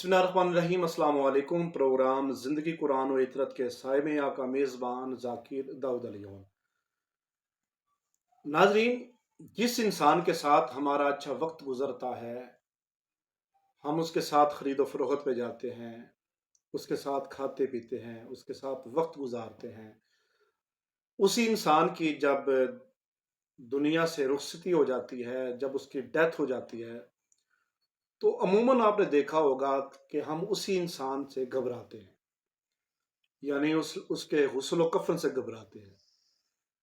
बिस्मिल्लाहिर्रहमानिर्रहीम। अस्सलाम वालेकुम। प्रोग्राम ज़िंदगी कुरान और इतरत के साय में आपका मेज़बान ज़ाकिर दाऊद अली हूं। नाज़रीन, जिस इंसान के साथ हमारा अच्छा वक्त गुजरता है, हम उसके साथ खरीदो फरोख्त पे जाते हैं, उसके साथ खाते पीते हैं, उसके साथ वक्त गुजारते हैं, उसी इंसान की जब दुनिया से रुखसती हो जाती है, जब उसकी डेथ हो जाती है, तो अमूमन आपने देखा होगा कि हम उसी इंसान से घबराते हैं, यानी उसके गुस्ल कफन से घबराते हैं।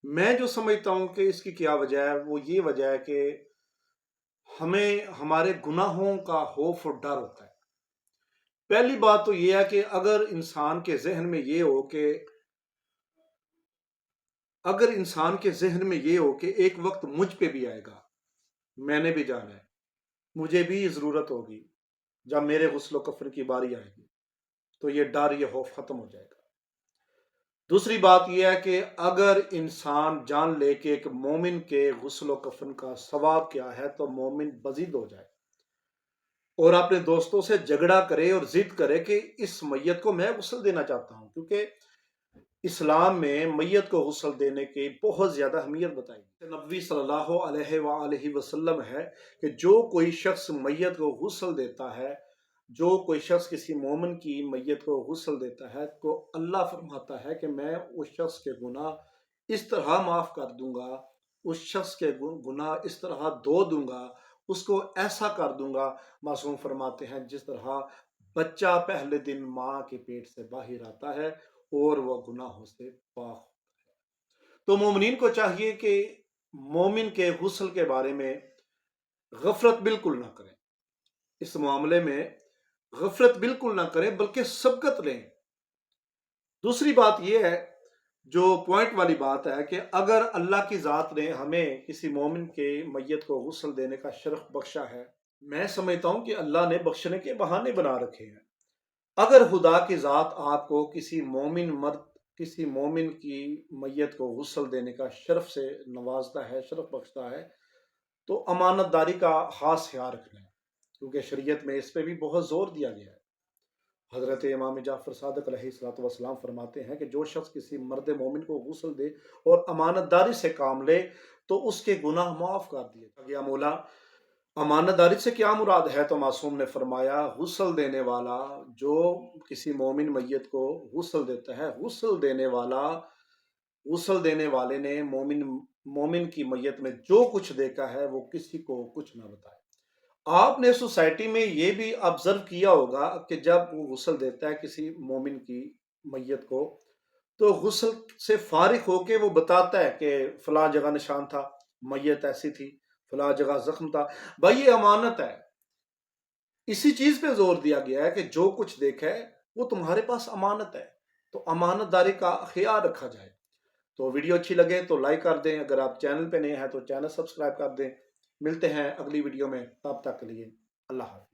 मैं जो समझता हूं कि इसकी क्या वजह है, वो ये वजह है कि हमें हमारे गुनाहों का खौफ और डर होता है। पहली बात तो ये है कि अगर इंसान के जहन में ये हो कि एक वक्त मुझ पे भी आएगा, मैंने भी जाना है, मुझे भी जरूरत होगी, जब मेरे गुस्ल कफन की बारी आएगी, तो ये डर, ये खौफ खत्म हो जाएगा। दूसरी बात यह है कि अगर इंसान जान ले कि एक मोमिन के गुस्ल कफन का सवाब क्या है, तो मोमिन बजीद हो जाए और अपने दोस्तों से झगड़ा करे और जिद करे कि इस मैयत को मैं गुस्ल देना चाहता हूं, क्योंकि इस्लाम में मैयत को गुस्ल देने की बहुत ज्यादा अहमियत बताई। नबी सल्लल्लाहु अलैहि वसल्लम है कि जो कोई शख्स मैयत को गुस्ल देता है, जो कोई शख्स किसी मोमिन की मैयत को गुस्ल देता है, तो अल्लाह फरमाता है कि मैं उस शख्स के गुनाह इस तरह माफ कर दूंगा, उस शख्स के गुनाह इस तरह धो दूंगा, उसको ऐसा कर दूंगा। मासूम फरमाते हैं जिस तरह बच्चा पहले दिन माँ के पेट से बाहर आता है और वह गुनाहों से पाक होता है। तो मोमिनीन को चाहिए कि मोमिन के गुस्ल के बारे में गफलत बिल्कुल ना करें, इस मामले में गफलत बिल्कुल ना करें, बल्कि सबकत लें। दूसरी बात यह है, जो पॉइंट वाली बात है, कि अगर अल्लाह की ज़ात ने हमें किसी मोमिन के मैयत को गुस्ल देने का शरफ बख्शा है, मैं समझता हूं कि अल्लाह ने बख्शने के बहाने बना रखे हैं। अगर खुदा की ज़ात आपको किसी मोमिन की मैयत को गुस्ल देने का शरफ से नवाजता है, शरफ बख्शता है, तो अमानतदारी का खास ख्याल रखना है, क्योंकि शरीयत में इस पर भी बहुत जोर दिया गया है। हजरत इमाम जाफर सादिक अलैहिस्सलाम फरमाते हैं कि जो शख्स किसी मर्द मोमिन को गुस्ल दे और अमानतदारी से काम ले, तो उसके गुनाह माफ कर दिए गया। मौला, अमानतदारी से क्या मुराद है? तो मासूम ने फरमाया, गुस्ल देने वाला जो किसी मोमिन मैयत को गुस्ल देता है, गुस्ल देने वाले ने मोमिन की मैयत में जो कुछ देखा है, वो किसी को कुछ ना बताए। आपने सोसाइटी में ये भी ऑब्जर्व किया होगा कि जब वो गुस्ल देता है किसी मोमिन की मैयत को, तो गुस्ल से फारिग होके वो बताता है कि फलां जगह निशान था, मैयत ऐसी थी, फलां जगह जख्म था। भाई, ये अमानत है। इसी चीज पे जोर दिया गया है कि जो कुछ देखा है वो तुम्हारे पास अमानत है, तो अमानतदारी का ख्याल रखा जाए। तो वीडियो अच्छी लगे तो लाइक कर दें, अगर आप चैनल पे नए हैं तो चैनल सब्सक्राइब कर दें। मिलते हैं अगली वीडियो में, तब तक के लिए अल्लाह हाफ़िज़।